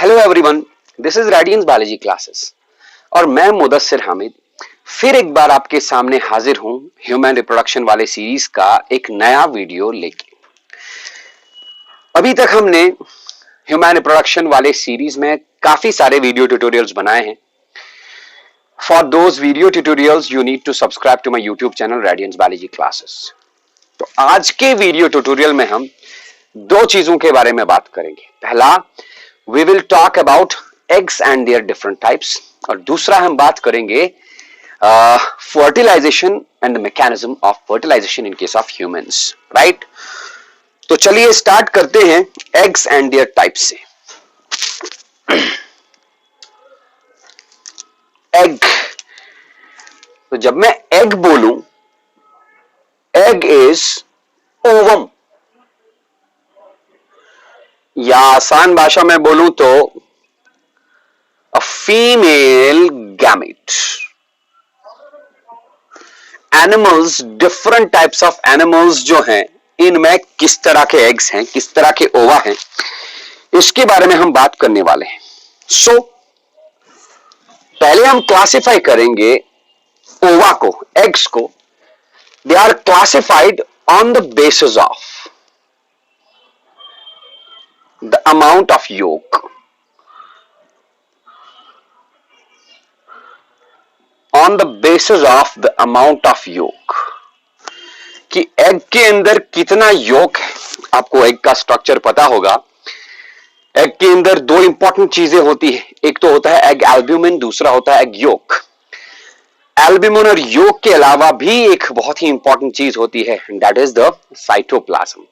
Hello everyone, this is Radiance biology classes और मैं मुदस्सिर हामिद फिर एक बार आपके सामने हाजिर हूं ह्यूमन रिप्रोडक्शन वाले सीरीज का एक नया वीडियो लेके। अभी तक हमने ह्यूमन रिप्रोडक्शन वाले सीरीज में काफी सारे वीडियो ट्यूटोरियल्स बनाए हैं। For those video tutorials you need to subscribe to my YouTube channel Radiance biology classes. तो आज के वीडियो ट्यूटोरियल में हम दो चीजों के बारे में बात करेंगे। पहला, we will talk about eggs and their different types और दूसरा हम बात करेंगे fertilization and the mechanism of fertilization in case of humans, right? तो चलिए स्टार्ट करते हैं eggs and their types से। egg, तो जब मैं egg बोलूं, egg is ovum या आसान भाषा में बोलूं तो a female gamete. Animals, different types of animals जो हैं, इनमें किस तरह के एग्स हैं, किस तरह के ओवा हैं, इसके बारे में हम बात करने वाले हैं। सो पहले हम क्लासिफाई करेंगे ओवा को, एग्स को। They are classified on the basis of the amount of yolk, on the basis of the amount of yolk, कि एग के अंदर कितना योक है। आपको एग का स्ट्रक्चर पता होगा। एग के अंदर दो इंपॉर्टेंट चीजें होती है, एक तो होता है एग एल्ब्यूमिन, दूसरा होता है एग योक। एल्ब्यूमिन और योक के अलावा भी एक बहुत ही इंपॉर्टेंट चीज होती है, that is the cytoplasm.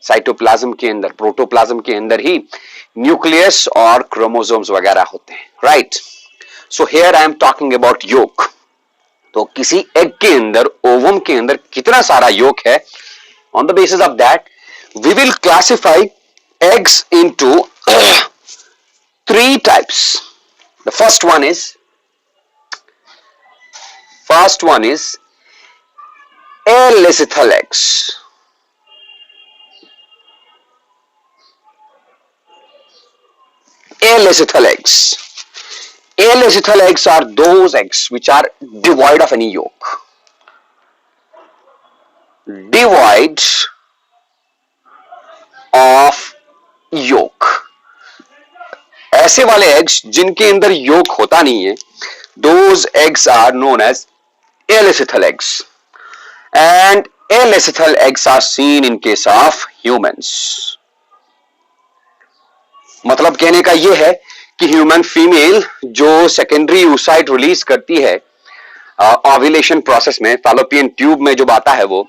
Cytoplasm के अंदर, प्रोटोप्लाज्म के अंदर ही न्यूक्लियस और क्रोमोसोम्स वगैरह होते हैं, right? So here I am talking about yolk. तो किसी एग के अंदर, ओवम के अंदर कितना सारा योक है, on the basis of that we will classify eggs into three types. The first one is alecithal eggs. Alecithal eggs. Alecithal eggs are those eggs which are devoid of any yolk. Devoid of yolk. ऐसे वाले eggs जिनके अंदर yolk होता नहीं है, those eggs are known as alecithal eggs. And alecithal eggs are seen in case of humans. मतलब कहने का यह है कि ह्यूमन फीमेल जो सेकेंडरी oocyte रिलीज करती है ओव्यूलेशन प्रोसेस में, फैलोपियन ट्यूब में जो आता है, वो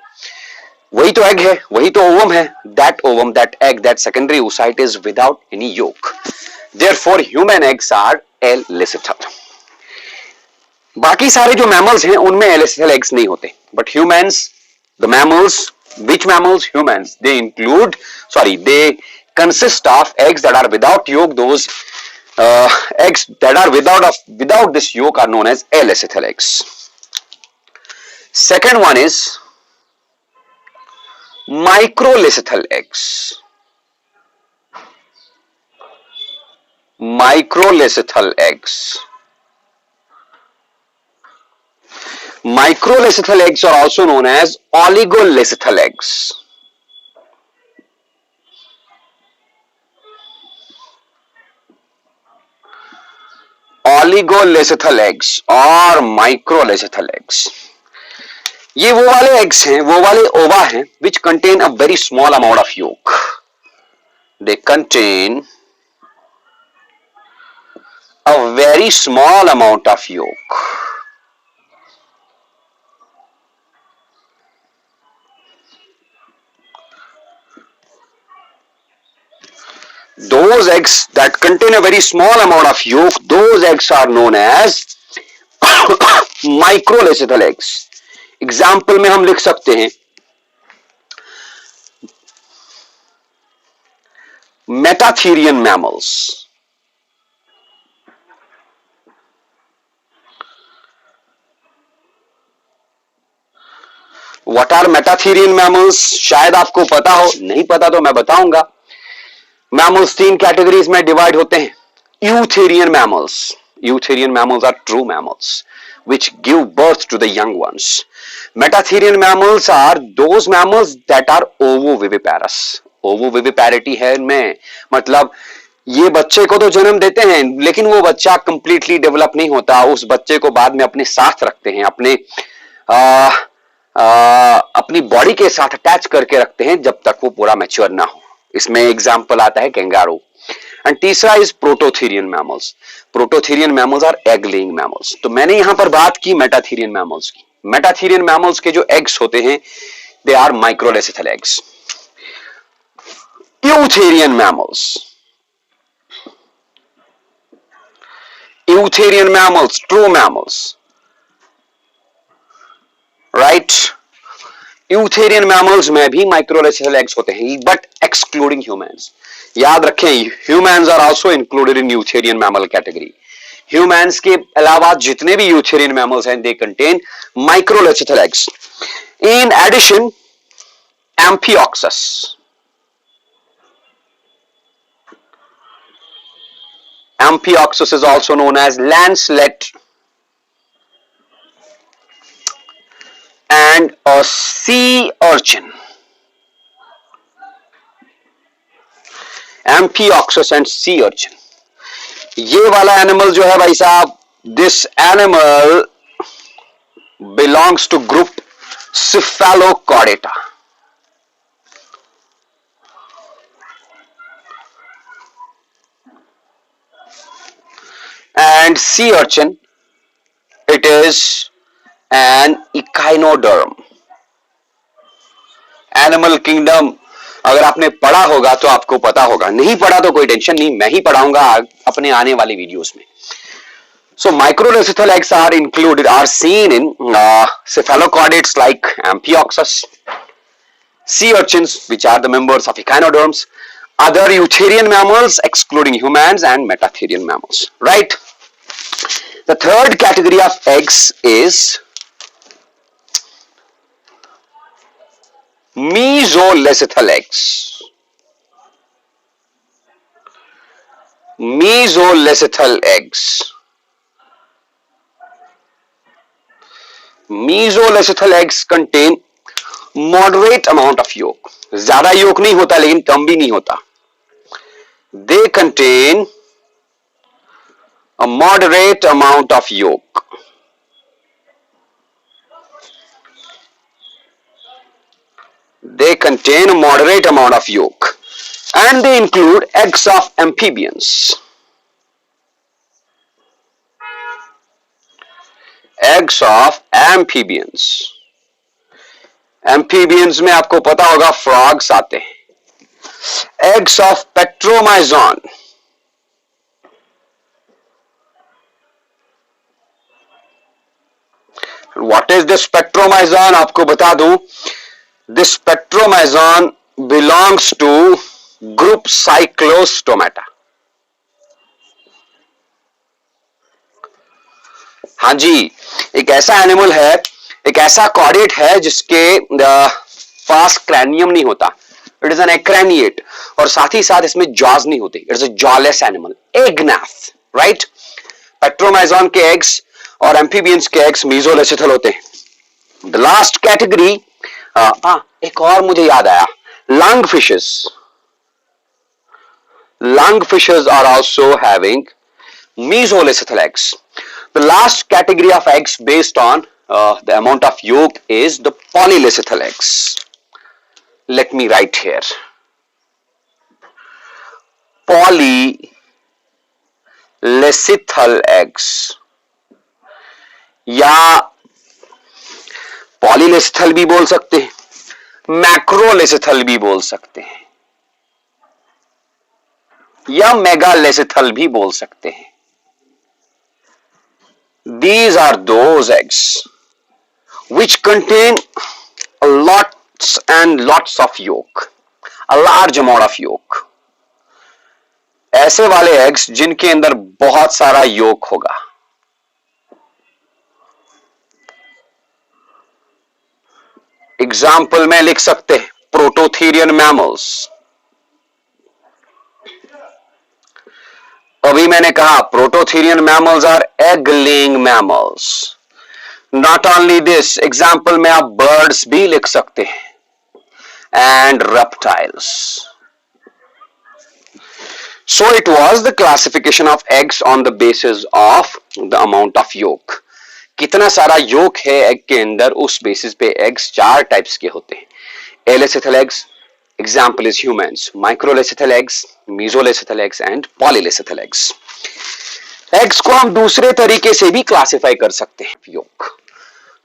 वही तो एग है, वही तो ओवम है। That ovum, that egg, that secondary oocyte is without any yolk. Therefore human eggs are alecithal. बाकी सारे जो मैमल्स हैं उनमें एलिसिथल एग्स नहीं होते, but humans, the mammals, which mammals? Humans. They consist of eggs that are without yolk. Those eggs that are without this yolk are known as alecithal eggs. Second one is microlecithal eggs. Microlecithal eggs. Microlecithal eggs are also known as oligolecithal eggs. Oligolecithal eggs और microlecithal eggs, ये वो वाले eggs हैं, वो वाले ova हैं which contain a very small amount of yolk. They contain a very small amount of yolk. Those eggs that contain a very small amount of yolk, those eggs are known as microlecithal eggs. Example में हम लिख सकते हैं metatherian mammals. What are metatherian mammals? शायद आपको पता हो, नहीं पता तो मैं बताऊंगा। मैमल्स तीन कैटेगरीज में डिवाइड होते हैं। Eutherian mammals. Eutherian mammals are true mammals which give birth to the young ones. Metatherian mammals are those mammals that are ovoviviparous. Ovoviviparity है इनमें, मतलब ये बच्चे को तो जन्म देते हैं लेकिन वो बच्चा कंप्लीटली डेवलप नहीं होता, उस बच्चे को बाद में अपने साथ रखते हैं, अपनी बॉडी के साथ अटैच करके रखते हैं जब तक वो पूरा मैच्योर ना हो. इसमें एग्जाम्पल आता है कैंगारू. एंड तीसरा is prototherian mammals. Prototherian mammals are egg laying mammals. तो मैंने यहां पर बात की मेटाथेरियन मैमल्स की. मेटाथेरियन मैमल्स के जो एग्स होते हैं they are microlecithal eggs. Eutherian mammals. Eutherian mammals true mammals, right. Eutherian mammals में भी माइक्रोलेसिथल एग्स होते हैं बट एक्सक्लूडिंग ह्यूमंस. याद रखें humans are also included in eutherian mammal category. Humans के अलावा जितने भी यूथेरियन मैमल्स हैं they contain microlecithal eggs. In addition amphioxus. Amphioxus is also known as lancelet and a sea urchin. Amphioxus and sea urchin. ये वाला animal जो है भाई साहब, this animal belongs to group Cephalochordata. And sea urchin, it is an echinoderm. Animal kingdom अगर आपने पढ़ा होगा तो आपको पता होगा, नहीं पढ़ा तो कोई टेंशन नहीं, मैं ही पढ़ाऊंगा अपने आने वाली वीडियोस में. So microlecythal eggs are seen in cephalochordates like Amphioxus, sea urchins which are the members of echinoderms, other eutherian mammals excluding humans, and metatherian mammals, right? The third category of eggs is mesolecythal eggs. Mesolecythal eggs. Mesolecythal eggs contain moderate amount of yolk. ज्यादा yolk नहीं होता लेकिन कम भी नहीं होता. They contain a moderate amount of yolk. They contain a moderate amount of yolk, and they include eggs of amphibians. Eggs of amphibians. Amphibians में आपको पता होगा frogs आते हैं. Eggs of Petromyzon. What is this Petromyzon? आपको बता दूं, this Petromyzon belongs to group Cyclostomata. हाँ जी, एक ऐसा एनिमल है, एक ऐसा कॉर्डेट है जिसके पास क्रैनियम नहीं होता. इट इज एन एक्रेनिएट, और साथ ही साथ इसमें जॉज नहीं होते. It is a jawless animal, agnath, right. Petromyzon के एग्स और एम्फीबियंस के एग्स मीजोलेसिथल होते हैं. द लास्ट कैटेगरी, एक और मुझे याद आया, lung fishes. Lung fishes are also having mesolecythal eggs. The last category of eggs based on the amount of yolk is the polylecythal eggs. Let me write here. Polylecythal eggs. या polylecythal भी बोल सकते हैं, macrolecythal भी बोल सकते हैं, या मेगालेसिथल भी बोल सकते हैं. These are those eggs which contain lots and lots of yolk, a large amount of yolk. ऐसे वाले eggs जिनके अंदर बहुत सारा yolk होगा. एग्जाम्पल में लिख सकते हैं प्रोटोथेरियन मैमल्स, अभी मैंने कहा prototherian mammals are egg laying mammals. Not only this, example में आप बर्ड्स भी लिख सकते हैं and reptiles. So it was the classification of eggs on the basis of the amount of yolk. कितना सारा yolk है एग के अंदर, उस बेसिस पे एग्स चार टाइप्स के होते हैं. Alecithal eggs, example is humans. Microlecithal eggs, mesolecithal eggs and polylecithal eggs. Eggs को हम दूसरे तरीके से भी क्लासिफाई कर सकते हैं yolk.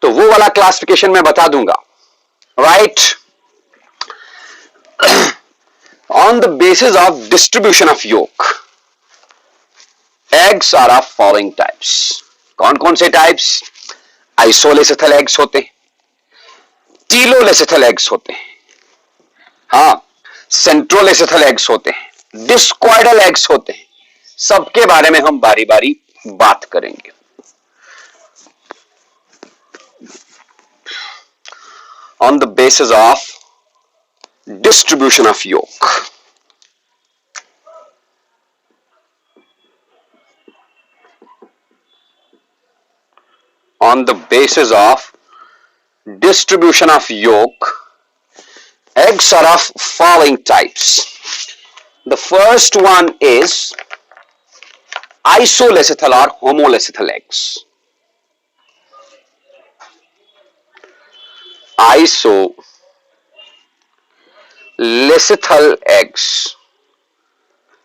तो वो वाला क्लासिफिकेशन मैं बता दूंगा. Right. On the basis of distribution of yolk, eggs are of following types. कौन कौन से types? Isolecithal eggs होते हैं, telolecithal eggs होते हैं, हाँ, centrolecithal eggs होते हैं, discoidal eggs होते हैं. सबके बारे में हम बारी बारी बात करेंगे. On the basis of distribution of yolk. On the basis of distribution of yolk, eggs are of following types. The first one is isolecithal or homolecithal eggs. Isolecithal eggs.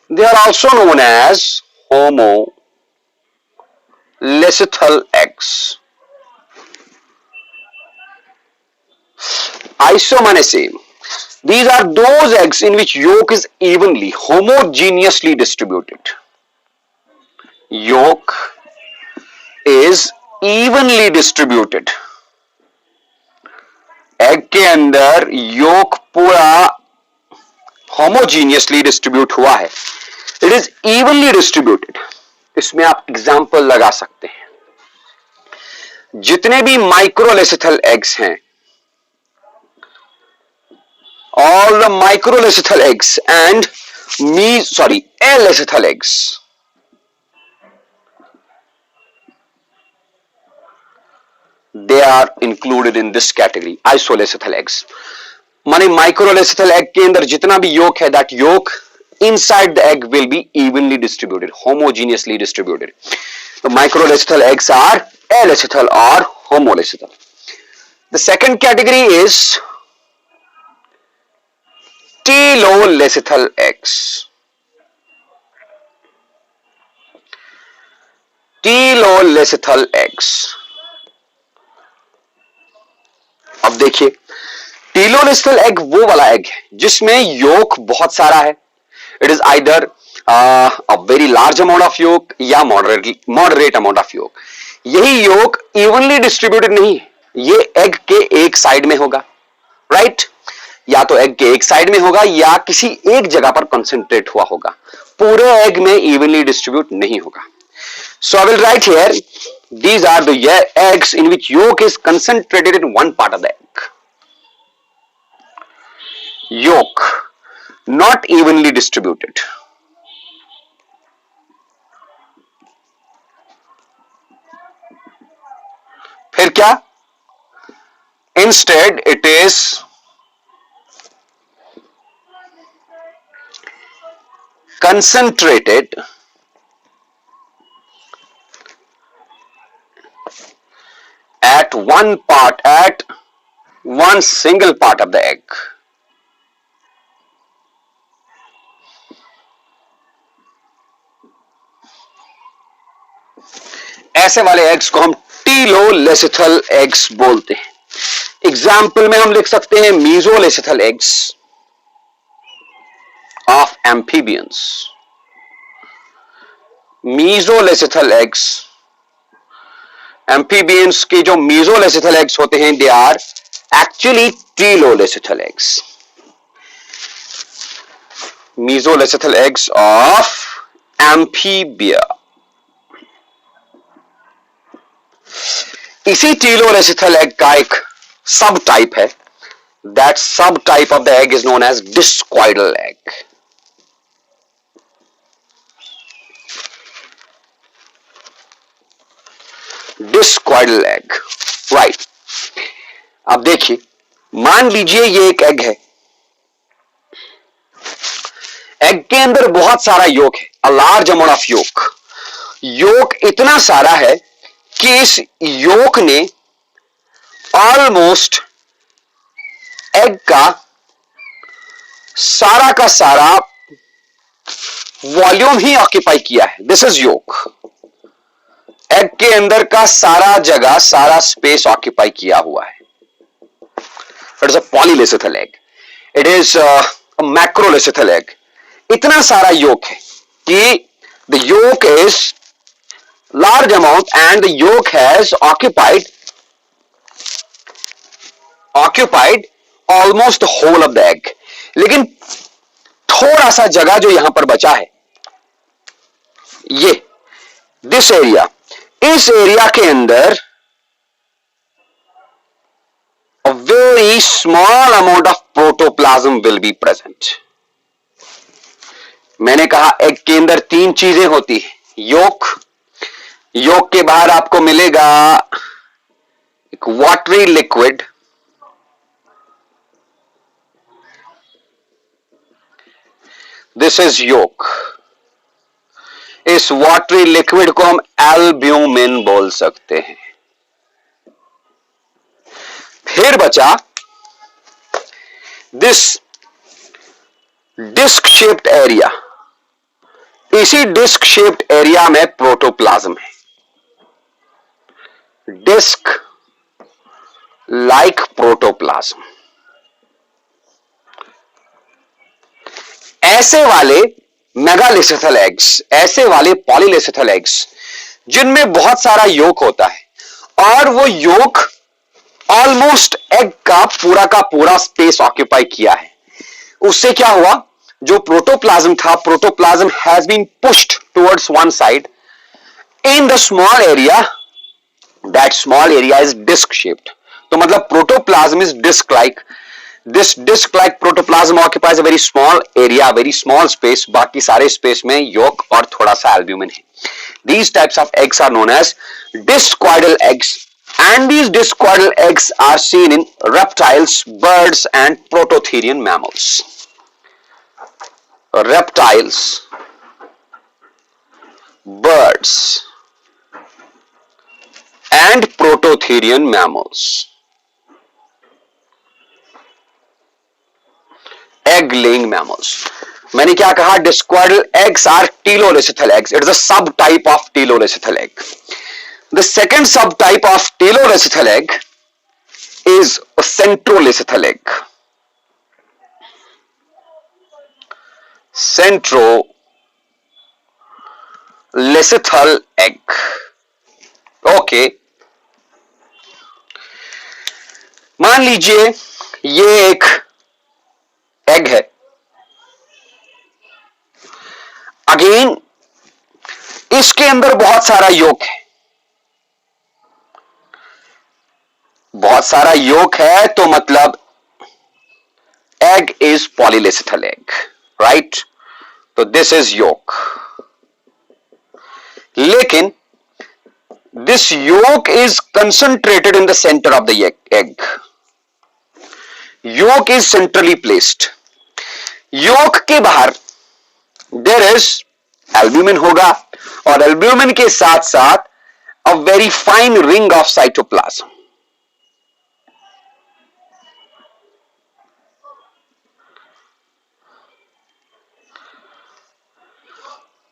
They are also known as homolecithal eggs. Iso माने same. These are those eggs in which yolk is evenly, homogeneously distributed. Yolk is evenly distributed. Egg के अंदर yolk पूरा homogeneously distribute हुआ है. It is evenly distributed. इसमें आप example लगा सकते हैं. जितने भी माइक्रोलेसिथल एग्स हैं, all the microlecithal eggs and alecithal eggs, they are included in this category. Isolecithal eggs माने माइक्रोलेसिथल एग के अंदर जितना भी yolk है, that yolk inside the egg will be evenly distributed, homogeneously distributed. The microlecithal eggs are alecithal or homolecithal. The second category is telolecithal eggs. Telolecithal eggs. अब देखिए, टीलोलेसिथल egg वो वाला एग है जिसमें योक बहुत सारा है. It is either a very large amount of yolk या मॉडरेट अमाउंट ऑफ योक. यही योक इवनली डिस्ट्रीब्यूटेड नहीं है, ये एग के एक साइड में होगा. राइट. या तो एग के एक साइड में होगा या किसी एक जगह पर कंसंट्रेट हुआ होगा, पूरे एग में इवनली डिस्ट्रीब्यूट नहीं होगा. So I will write here, these are the eggs in which yolk is concentrated in one part of the egg. Yolk not evenly distributed. फिर क्या? Instead it is concentrated at one single part of the egg. ऐसे वाले eggs को हम टीलोलेसिथल eggs बोलते हैं. Example में हम लिख सकते हैं mesolecithal eggs of amphibians. Mesolecithal eggs, amphibians के जो मीजोलेसिथल एग्स होते हैं, they are actually telolecithal eggs. Mesolecithal eggs of amphibia. इसी टीलोलेसिथल एग का एक सब टाइप है. That sub type of the egg is known as discoidal egg. Discoidal egg, right. अब देखिए, मान लीजिए ये एक एग है, एग के अंदर बहुत सारा योक है, अ लार्ज अमाउंट ऑफ योक। योक इतना सारा है कि इस योक ने ऑलमोस्ट एग का सारा वॉल्यूम ही ऑक्यूपाई किया है। This is yoke. एग के अंदर का सारा जगह, सारा स्पेस ऑक्यूपाई किया हुआ है। It is a polylecithal egg, it is a macrolecithal egg. इतना सारा योक है कि the yolk is large amount and the yolk has occupied almost the whole of the egg. लेकिन थोड़ा सा जगह जो यहां पर बचा है, ये दिस एरिया, इस एरिया के अंदर a very small amount of protoplasm will be present. मैंने कहा एग के अंदर तीन चीजें होती है, योक, योक के बाहर आपको मिलेगा एक वाटरी लिक्विड, दिस इज योक। इस वाटरी लिक्विड को हम एल्ब्यूमिन बोल सकते हैं। फिर बचा दिस डिस्क शेप्ड एरिया। इसी डिस्क शेप्ड एरिया में प्रोटोप्लाज्म है, डिस्क लाइक प्रोटोप्लाज्म। ऐसे वाले मेगालिसिथल एग्स, ऐसे वाले पॉलीलेसिथल एग्स जिनमें बहुत सारा योक होता है और वो योक ऑलमोस्ट एग का पूरा स्पेस ऑक्यूपाई किया है, उससे क्या हुआ, जो प्रोटोप्लाज्म था, protoplasm has been pushed towards one side in the small area, that small area is disc shaped. तो मतलब protoplasm is disc like, this disc like protoplasm occupies a very small area, very small space, बाकी सारे space में योक और थोड़ा सा albumin है। These types of eggs are known as discoidal eggs, and these discoidal eggs are seen in reptiles, birds and prototherian mammals. Reptiles, birds and prototherian mammals. Egg laying mammals. मैंने क्या कहा, discoidal eggs are telolecithal eggs, it is a sub type of telolecithal egg. The second sub type of telolecithal egg is centrolecithal egg. Centrolecithal egg, okay. मान लीजिए ये एक egg है, again इसके अंदर बहुत सारा योक है, बहुत सारा योक है तो मतलब egg is polylecithal egg, right. तो दिस इज योक, लेकिन this yolk is concentrated in the centre of the egg. Yolk is centrally placed. Yolk के बाहर देयर इज एल्ब्यूमिन होगा और एल्ब्यूमिन के साथ साथ a very fine ring of cytoplasm.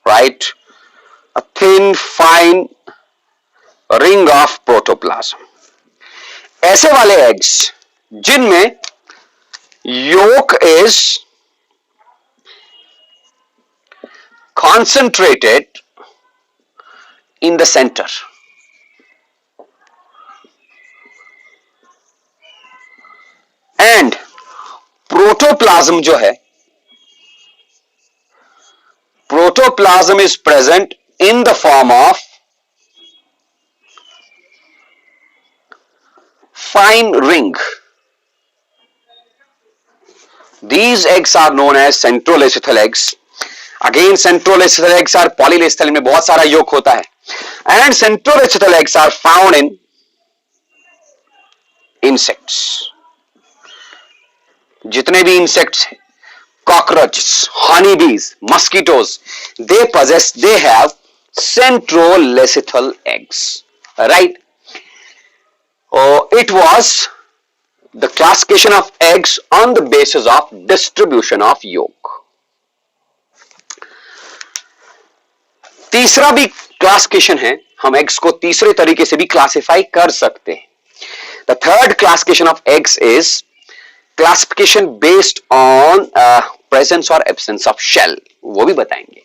Right, a thin fine ring of protoplasm. ऐसे वाले eggs जिनमें योक is concentrated in the center, and protoplasm जो है, protoplasm is present in the form of fine ring. These eggs are known as centrolecythal eggs. Again centrolecithal eggs are polylecithal, में बहुत सारा योक होता है। and centrovegetal eggs are found in insects. जितने भी insects हैं, cockroaches, honeybees, mosquitoes, they have centrovegetal eggs, right? It was the classification of eggs on the basis of distribution of yolk. तीसरा भी क्लासिफिकेशन है, हम एग्स को तीसरे तरीके से भी क्लासिफाई कर सकते हैं. The third classification of eggs is classification based on presence और एब्सेंस ऑफ शेल, वो भी बताएंगे.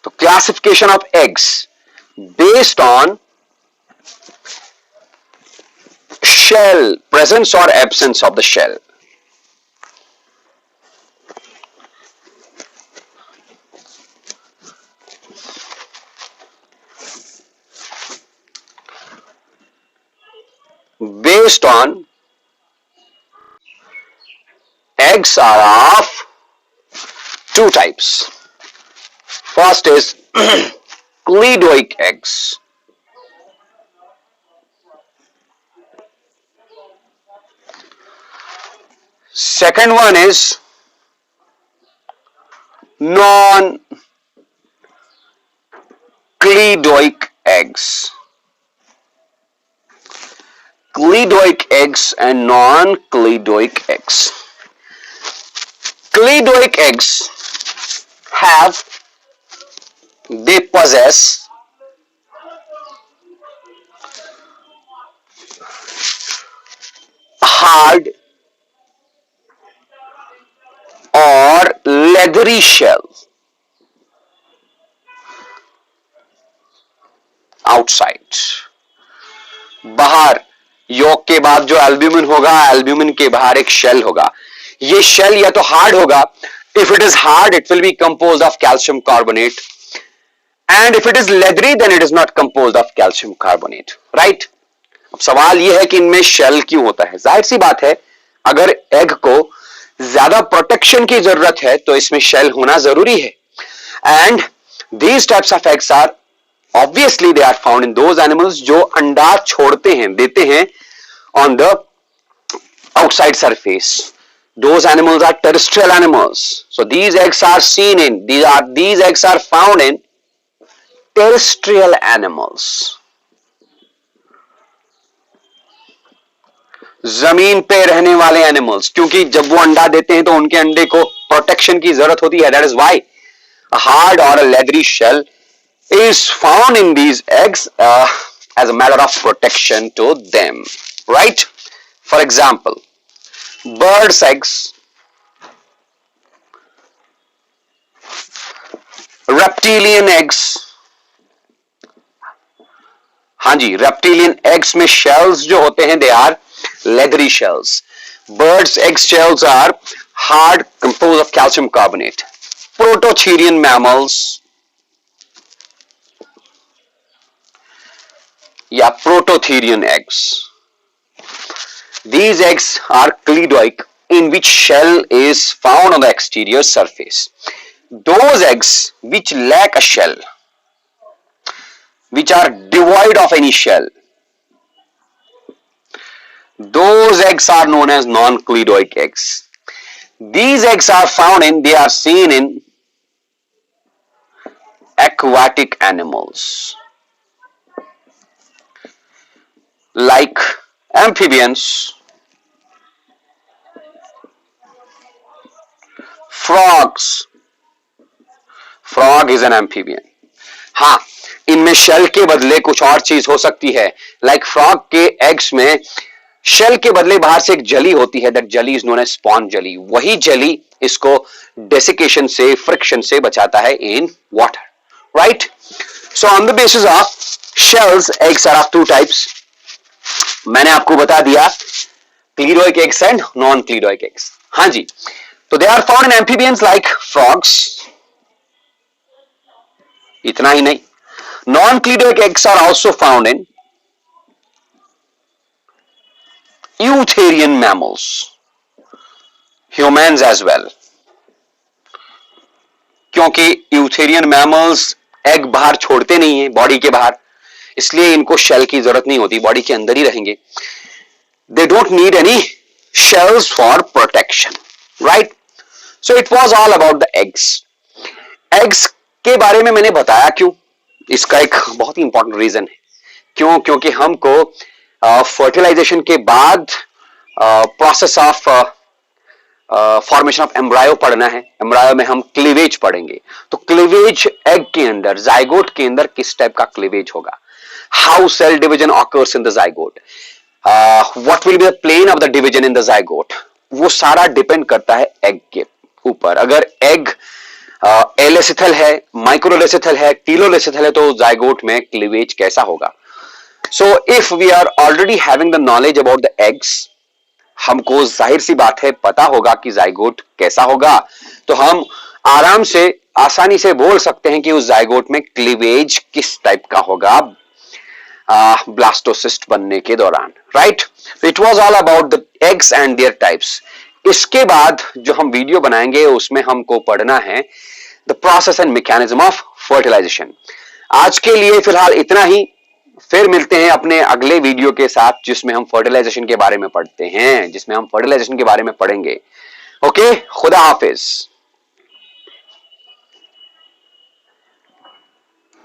तो classification of eggs based on shell, presence or absence of the shell. Based on eggs are of two types. First is cleidoic eggs. Second one is non-cleidoic eggs. Cleidoic eggs and non-cleidoic eggs. Cleidoic eggs they possess hard or leathery shell outside. बाहर yolk के बाद जो albumin होगा, albumin के बाहर एक shell होगा. ये शेल या तो हार्ड होगा, if it is hard it will be composed of calcium carbonate, and if it is leathery then it is not composed of calcium carbonate, right? अब सवाल ये है कि इनमें शेल क्यों होता है. जाहिर सी बात है, अगर एग को ज्यादा प्रोटेक्शन की जरूरत है तो इसमें शेल होना जरूरी है. And these types of eggs are obviously they are found in those animals जो अंडा छोड़ते हैं, देते हैं on the outside surface. Those animals are terrestrial animals. So these eggs are seen in, these eggs are found in terrestrial animals. जमीन पे रहने वाले एनिमल्स, क्योंकि जब वो अंडा देते हैं तो उनके अंडे को प्रोटेक्शन की जरूरत होती है. That is why a hard or a leathery shell is found in these eggs as a matter of protection to them, right? For example, birds eggs, reptilian eggs. हाँ जी, reptilian eggs में shells जो होते हैं they are leathery shells. Birds egg shells are hard, composed of calcium carbonate. Prototherian mammals या prototherian eggs. These eggs are cleidoic, in which shell is found on the exterior surface. Those eggs which lack a shell, which are devoid of any shell, those eggs are known as non-cleidoic eggs. These eggs are found in, they are seen in aquatic animals like amphibians, frogs. Frog is an amphibian. हाँ, इनमें shell के बदले कुछ और चीज हो सकती है. लाइक फ्रॉग के एग्स में शेल के बदले बाहर से एक जली होती है. दैट जली इज नोन एज स्पॉन जली. वही जली इसको डेसिकेशन से, फ्रिक्शन से बचाता है in water, right? So on the basis of shells, eggs are of two types. मैंने आपको बता दिया cleidoic eggs and non cleidoic eggs. हाँ जी, तो they are found in amphibians like frogs. इतना ही नहीं, non cleidoic eggs are also found in eutherian mammals. Humans as well, क्योंकि यूथेरियन मैमल्स एग बाहर छोड़ते नहीं है बॉडी के बाहर, इसलिए इनको शेल की जरूरत नहीं होती, बॉडी के अंदर ही रहेंगे. They don't need any shells for protection, right. So it was all about the eggs. Eggs के बारे में मैंने बताया क्यों, इसका एक बहुत ही इंपॉर्टेंट रीजन है. क्यों? क्योंकि हमको फर्टिलाइजेशन के बाद process of formation of embryo पढ़ना है. एम्ब्रायो में हम क्लीवेज पढ़ेंगे. तो क्लीवेज एग के अंदर, जाइगोट के अंदर किस टाइप का क्लीवेज होगा, how cell division occurs in the zygote, what will be the plane of the division in the zygote, वो सारा डिपेंड करता है एग के ऊपर. अगर एग एलेसिथल है, माइक्रोलेसिथल है, टीलोलेसिथल है, तो जाइगोट में क्लीवेज कैसा होगा. So if we are already having the knowledge about the eggs, हमको जाहिर सी बात है पता होगा कि जाइगोट कैसा होगा, तो हम आराम से आसानी से बोल सकते हैं कि उस जाइगोट में क्लीवेज किस टाइप का होगा ब्लास्टोसिस्ट बनने के दौरान, right. It was all about the eggs and there types. इसके बाद जो हम वीडियो बनाएंगे उसमें हमको पढ़ना है the process and mechanism of fertilization. आज के लिए फिलहाल इतना ही. फिर मिलते हैं अपने अगले वीडियो के साथ जिसमें हम फर्टिलाइजेशन के बारे में पढ़ते हैं, जिसमें हम फर्टिलाइजेशन के बारे में पढ़ेंगे. ओके, खुदा हाफिज.